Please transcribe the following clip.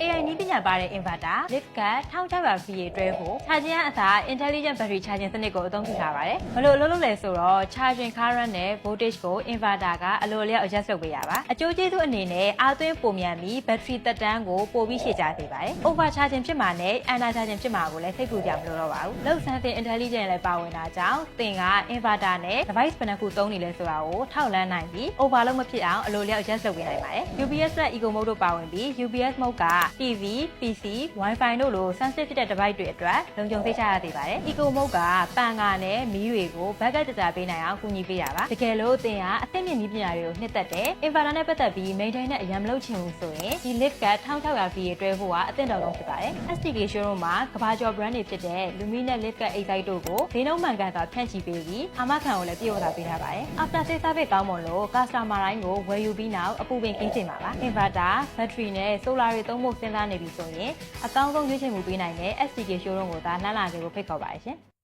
AI နည်းပညာပါတဲ့ inverter lift က1600 VA တွဲကို charging အစား intelligent battery charging စနစ်ကိုအသုံးပြုထားပါတယ်။ဘယ်လိုအလုပ်လုပ်လဲဆိုတော့ charging current နဲ့ voltage ကို inverter ကအလိုအလျောက် adjust လုပ်ပေးရပါ။အကျိုးကျေးဇူးအနေနဲ့အားသွင်းပုံမြန်ပြီး battery သက်တမ်းကိုပိုပြီးရှည်ကြာစေပါတယ်။ over charging ဖြစ်မှာနဲ့ under charging ဖြစ်မှာကိုလည်းစိတ်ပူကြမလို့တော့ပါဘူး။ လောက်ဆန်းတဲ့ intelligent လည်းပါဝင်တာကြောင့်သင်က inverter နဲ့ device ဘယ်နှခုသုံးနေလဲဆိုတာကိုထောက်လှမ်းနိုင်ပြီး overload မဖြစ်အောင်အလိုအလျောက် adjust လုပ်ပေးနိုင်ပါတယ်။ UPS နဲ့ eco mode တို့ပါဝင်ပြီး UPS mode က TV, PC, Wi-Fi တို့လို sensitive ဖြစ်တဲ့ device တွေအတွက်လုံခြုံစိတ်ချရစေပါတယ်။ eco mode ကပန်ကာနဲ့မီးတွေကို backup ကြကြပေးနိုင်အောင်ကူညီပေးတာပါ။တကယ်လို့သင်ကအသင့်မြင့်နည်းပညာတွေကိုနှစ်သက်တဲ့ inverter နဲ့ပတ်သက်ပြီး maintain နဲ့အရင်မလုပ်ချင်ဘူးဆိုရင်ဒီ lift က1600 VA တွဲဖို့ကအသင့်တော်ဆုံးဖြစ်ပါတယ်။ STK showroom မှာကဘာကျော် brand တွေဖြစ်တဲ့ Lumina lift က Excite တို့ကိုဈေးနှုန်းမှန်ကန်စွာဖြန့်ချိပေးပြီးအာမခံကိုလည်းပြည့်ဝစွာပေးထားပါတယ်။ after sales service ကောင်းမွန်လို့ customer တိုင်းကိုဝယ်ယူပြီးနောက်အပူပင်ကင်းစင်ပါပါ။ inverter, battery နဲ့ solar တွေသုံးဖို့စဉ်းစားနေပြီဆိုရင်အကောင်းဆုံးရွေးချယ်မှုပေးနိုင်တဲ့ STK showroom ကိုသာလှမ်းလာခဲ့ဖို့ဖိတ်ခေါ်ပါတယ်ရှင်။